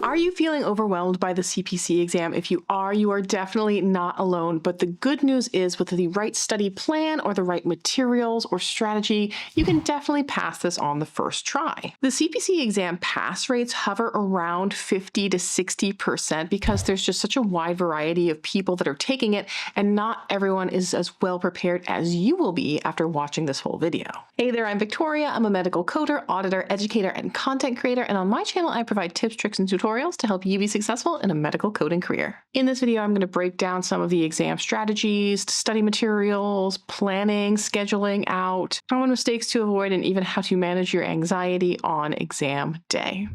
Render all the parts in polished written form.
Are you feeling overwhelmed by the CPC exam? If you are definitely not alone. But the good news is with the right study plan or the right materials or strategy, you can definitely pass this on the first try. The CPC exam pass rates hover around 50 to 60% because there's just such a wide variety of people that are taking it, and not everyone is as well prepared as you will be after watching this whole video. Hey there, I'm Victoria. I'm a medical coder, auditor, educator, and content creator, and on my channel I provide tips, tricks, and tutorials to help you be successful in a medical coding career. In this video, I'm going to break down some of the exam strategies, study materials, planning, scheduling out, common mistakes to avoid, and even how to manage your anxiety on exam day.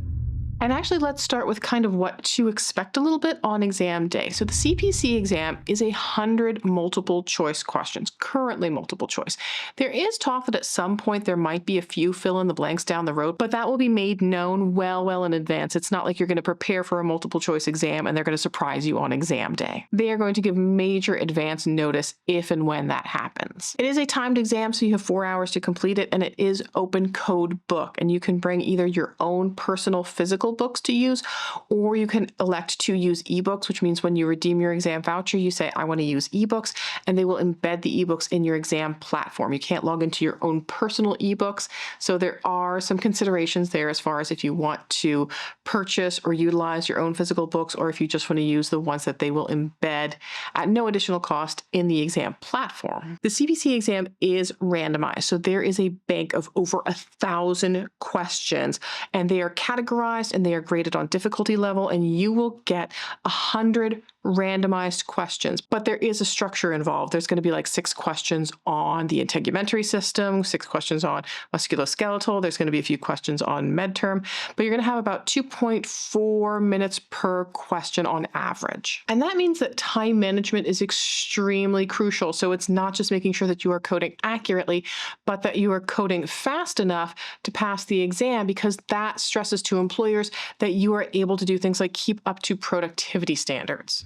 And actually, let's start with kind of what to expect a little bit on exam day. So the CPC exam is 100 multiple choice questions, currently multiple choice. There is talk that at some point there might be a few fill in the blanks down the road, but that will be made known well in advance. It's not like you're going to prepare for a multiple choice exam and they're going to surprise you on exam day. They are going to give major advance notice if and when that happens. It is a timed exam, so you have 4 hours to complete it, and it is open code book, and you can bring either your own personal physical books to use, or you can elect to use ebooks, which means when you redeem your exam voucher, you say, I want to use ebooks, and they will embed the ebooks in your exam platform. You can't log into your own personal ebooks, so there are some considerations there as far as if you want to purchase or utilize your own physical books, or if you just want to use the ones that they will embed at no additional cost in the exam platform. The CPC exam is randomized, so there is a bank of over 1,000 questions, and they are categorized and they are graded on difficulty level, and you will get 100 randomized questions, but there is a structure involved. There's going to be like 6 questions on the integumentary system, 6 questions on musculoskeletal. There's going to be a few questions on medterm, but you're going to have about 2.4 minutes per question on average. And that means that time management is extremely crucial. So it's not just making sure that you are coding accurately, but that you are coding fast enough to pass the exam, because that stresses to employers that you are able to do things like keep up to productivity standards.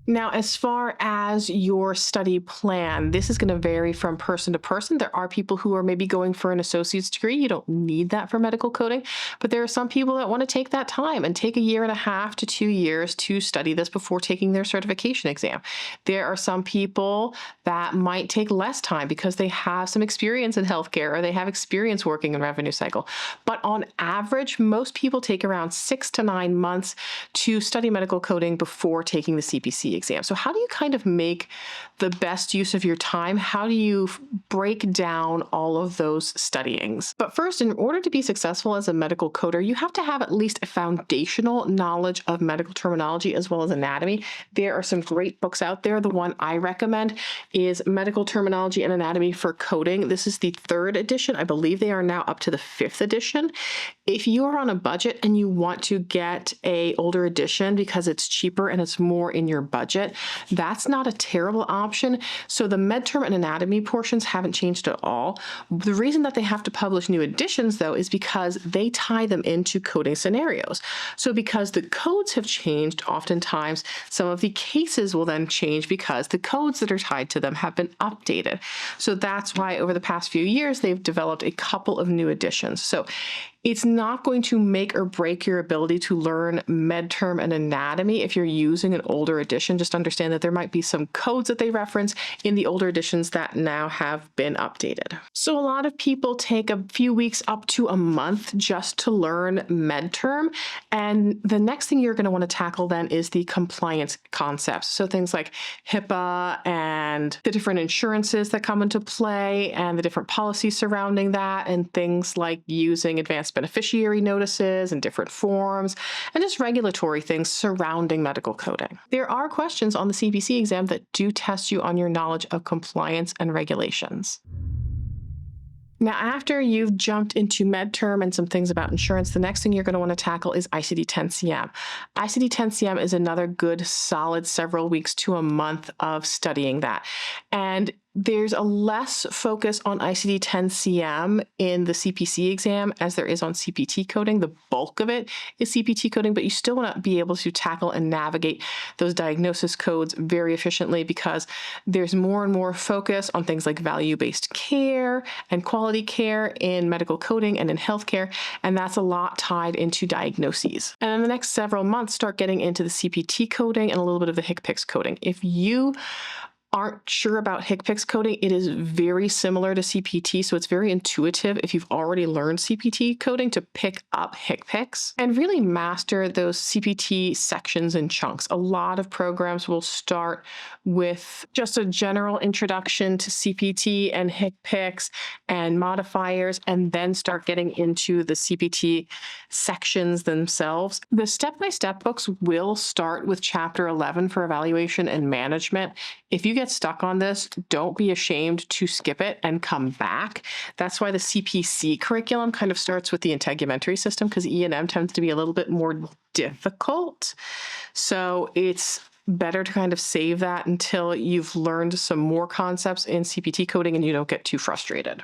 Now, as far as your study plan, this is going to vary from person to person. There are people who are maybe going for an associate's degree. You don't need that for medical coding, but there are some people that want to take that time and take 1.5 to 2 years to study this before taking their certification exam. There are some people that might take less time because they have some experience in healthcare or they have experience working in revenue cycle. But on average, most people take around 6 to 9 months to study medical coding before taking the CPC exam. So how do you kind of make the best use of your time? How do you break down all of those studyings? But first, in order to be successful as a medical coder, you have to have at least a foundational knowledge of medical terminology as well as anatomy. There are some great books out there. The one I recommend is Medical Terminology and Anatomy for Coding. This is the 3rd edition. I believe they are now up to the 5th edition. If you are on a budget and you want to get an older edition because it's cheaper and it's more in your budget, that's not a terrible option. So the medterm and anatomy portions haven't changed at all. The reason that they have to publish new editions, though, is because they tie them into coding scenarios. So because the codes have changed, oftentimes some of the cases will then change because the codes that are tied to them have been updated. So that's why over the past few years, they've developed a couple of new editions. So it's not going to make or break your ability to learn medterm and anatomy if you're using an older edition. Just understand that there might be some codes that they reference in the older editions that now have been updated. So a lot of people take a few weeks up to a month just to learn medterm. And the next thing you're going to want to tackle then is the compliance concepts. So things like HIPAA and the different insurances that come into play and the different policies surrounding that, and things like using advanced beneficiary notices and different forms, and just regulatory things surrounding medical coding. There are questions on the CPC exam that do test you on your knowledge of compliance and regulations. Now, after you've jumped into medterm and some things about insurance, the next thing you're going to want to tackle is ICD-10-CM. ICD-10-CM is another good, solid several weeks to a month of studying that. And There's a less focus on ICD-10-CM in the CPC exam as there is on CPT coding. The bulk of it is CPT coding, but you still want to be able to tackle and navigate those diagnosis codes very efficiently because there's more and more focus on things like value-based care and quality care in medical coding and in healthcare, and that's a lot tied into diagnoses. And in the next several months, start getting into the CPT coding and a little bit of the HCPCS coding. If you aren't sure about HCPCS coding, it is very similar to CPT, so it's very intuitive if you've already learned CPT coding to pick up HCPCS and really master those CPT sections and chunks. A lot of programs will start with just a general introduction to CPT and HCPCS and modifiers, and then start getting into the CPT sections themselves. The step-by-step books will start with Chapter 11 for evaluation and management. If you get stuck on this, don't be ashamed to skip it and come back. That's why the CPC curriculum kind of starts with the integumentary system, because E&M tends to be a little bit more difficult. So it's better to kind of save that until you've learned some more concepts in CPT coding and you don't get too frustrated.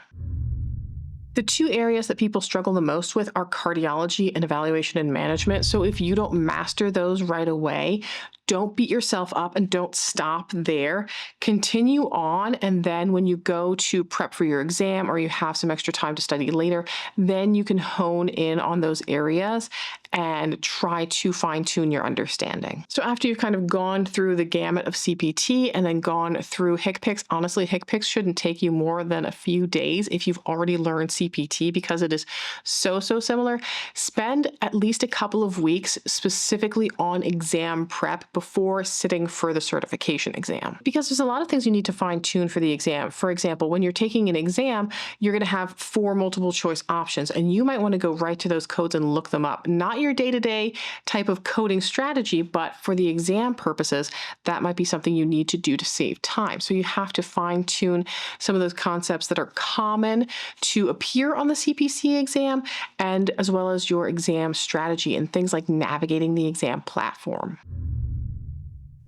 The two areas that people struggle the most with are cardiology and evaluation and management. So if you don't master those right away, don't beat yourself up and don't stop there. Continue on, and then when you go to prep for your exam or you have some extra time to study later, then you can hone in on those areas and try to fine-tune your understanding. So after you've kind of gone through the gamut of CPT and then gone through HCPCS, honestly, HCPCS shouldn't take you more than a few days if you've already learned CPT, because it is so similar. Spend at least a couple of weeks specifically on exam prep before sitting for the certification exam, because there's a lot of things you need to fine-tune for the exam. For example, when you're taking an exam, you're going to have 4 multiple choice options, and you might want to go right to those codes and look them up. Not your day-to-day type of coding strategy, but for the exam purposes, that might be something you need to do to save time. So you have to fine-tune some of those concepts that are common to appear on the CPC exam, and as well as your exam strategy and things like navigating the exam platform.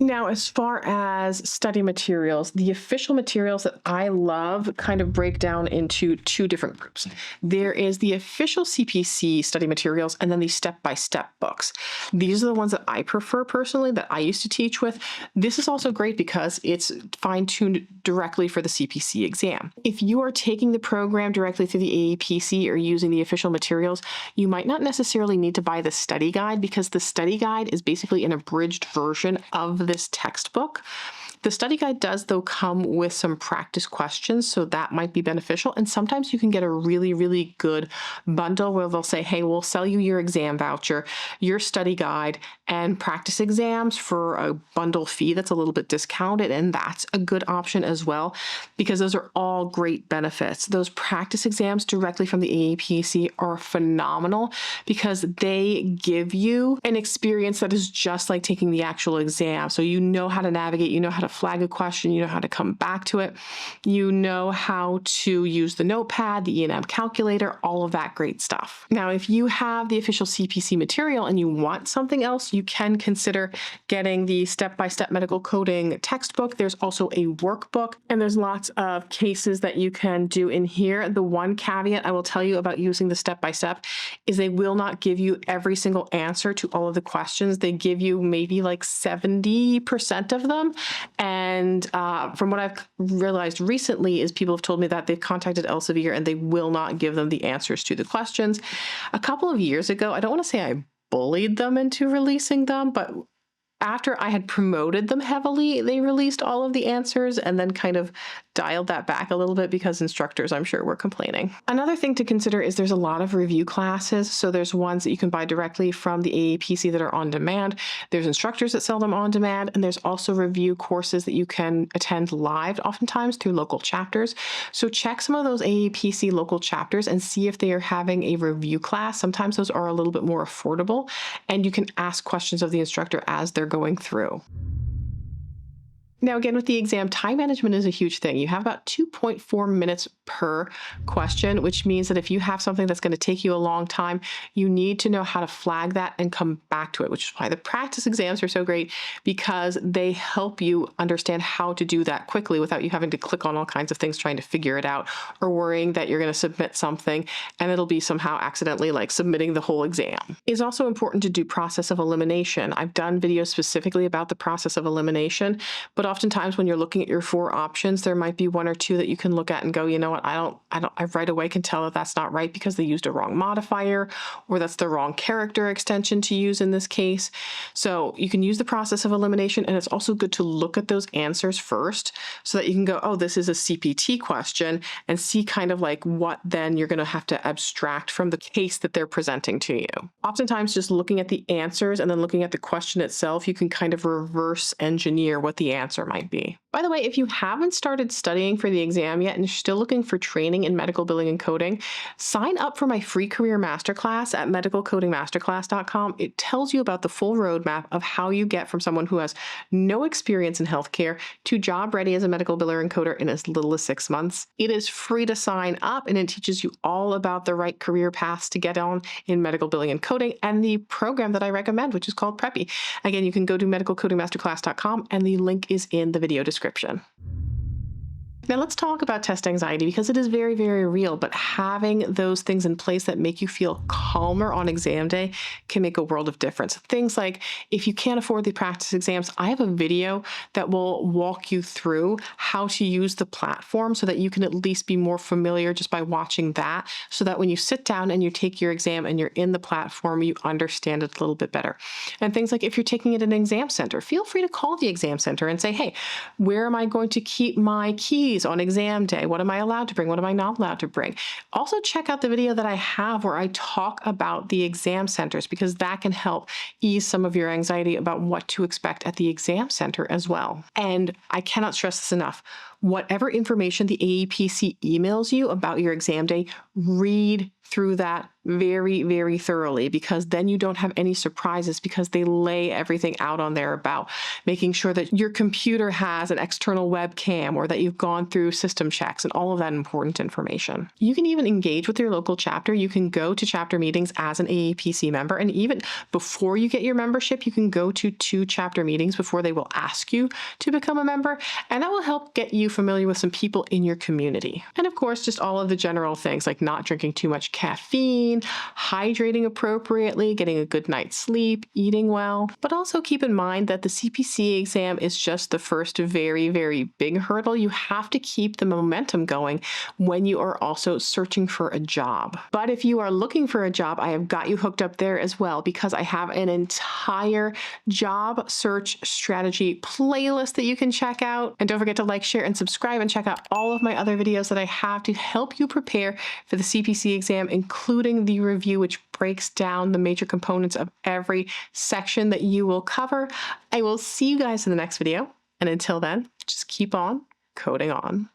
Now, as far as study materials, the official materials that I love kind of break down into 2 different groups. There is the official CPC study materials and then the step-by-step books. These are the ones that I prefer personally, that I used to teach with. This is also great because it's fine-tuned directly for the CPC exam. If you are taking the program directly through the AAPC or using the official materials, you might not necessarily need to buy the study guide, because the study guide is basically an abridged version of this textbook. The study guide does, though, come with some practice questions, so that might be beneficial. And sometimes you can get a really good bundle where they'll say, hey, we'll sell you your exam voucher, your study guide, and practice exams for a bundle fee that's a little bit discounted. And that's a good option as well, because those are all great benefits. Those practice exams directly from the AAPC are phenomenal because they give you an experience that is just like taking the actual exam. So you know how to navigate, you know how to flag a question, you know how to come back to it, you know how to use the notepad, the E&M calculator, all of that great stuff. Now, if you have the official CPC material and you want something else, you can consider getting the step-by-step medical coding textbook. There's also a workbook, and there's lots of cases that you can do in here. The one caveat I will tell you about using the step-by-step is they will not give you every single answer to all of the questions. They give you maybe like 70% of them. And from what I've realized recently is people have told me that they've contacted Elsevier and they will not give them the answers to the questions. A couple of years ago, I don't want to say I bullied them into releasing them, but after I had promoted them heavily, they released all of the answers and then kind of dialed that back a little bit because instructors, I'm sure, were complaining. Another thing to consider is there's a lot of review classes. So there's ones that you can buy directly from the AAPC that are on demand. There's instructors that sell them on demand. And there's also review courses that you can attend live, oftentimes through local chapters. So check some of those AAPC local chapters and see if they are having a review class. Sometimes those are a little bit more affordable, and you can ask questions of the instructor as they're going through. Now, again, with the exam, time management is a huge thing. You have about 2.4 minutes per question, which means that if you have something that's going to take you a long time, you need to know how to flag that and come back to it, which is why the practice exams are so great, because they help you understand how to do that quickly without you having to click on all kinds of things trying to figure it out, or worrying that you're going to submit something and it'll be somehow accidentally like submitting the whole exam. It's also important to do process of elimination. I've done videos specifically about the process of elimination, but oftentimes when you're looking at your 4 options, there might be 1 or 2 that you can look at and go, you know what, I right away can tell that that's not right because they used a wrong modifier, or that's the wrong character extension to use in this case. So you can use the process of elimination, and it's also good to look at those answers first so that you can go, oh, this is a CPT question, and see kind of like what then you're going to have to abstract from the case that they're presenting to you. Oftentimes, just looking at the answers and then looking at the question itself, you can kind of reverse engineer what the answer might be. By the way, if you haven't started studying for the exam yet and you're still looking for training in medical billing and coding, sign up for my free career masterclass at medicalcodingmasterclass.com. It tells you about the full roadmap of how you get from someone who has no experience in healthcare to job ready as a medical biller and coder in as little as 6 months. It is free to sign up, and it teaches you all about the right career paths to get on in medical billing and coding and the program that I recommend, which is called Preppy. Again, you can go to medicalcodingmasterclass.com, and the link is in the video description. Now let's talk about test anxiety, because it is very, very real, but having those things in place that make you feel calmer on exam day can make a world of difference. Things like, if you can't afford the practice exams, I have a video that will walk you through how to use the platform so that you can at least be more familiar just by watching that, so that when you sit down and you take your exam and you're in the platform, you understand it a little bit better. And things like, if you're taking it in an exam center, feel free to call the exam center and say, hey, where am I going to keep my keys on exam day? What am I allowed to bring? What am I not allowed to bring? Also, check out the video that I have where I talk about the exam centers, because that can help ease some of your anxiety about what to expect at the exam center as well. And I cannot stress this enough. Whatever information the AEPC emails you about your exam day, read through that very, very thoroughly, because then you don't have any surprises, because they lay everything out on there about making sure that your computer has an external webcam, or that you've gone through system checks and all of that important information. You can even engage with your local chapter. You can go to chapter meetings as an AEPC member, and even before you get your membership, you can go to 2 chapter meetings before they will ask you to become a member, and that will help get you familiar with some people in your community. And of course, just all of the general things like not drinking too much caffeine, hydrating appropriately, getting a good night's sleep, eating well. But also keep in mind that the CPC exam is just the first very, very big hurdle. You have to keep the momentum going when you are also searching for a job. But if you are looking for a job, I have got you hooked up there as well, because I have an entire job search strategy playlist that you can check out. And don't forget to like, share, and subscribe, and check out all of my other videos that I have to help you prepare for the CPC exam, including the review, which breaks down the major components of every section that you will cover. I will see you guys in the next video. And until then, just keep on coding on.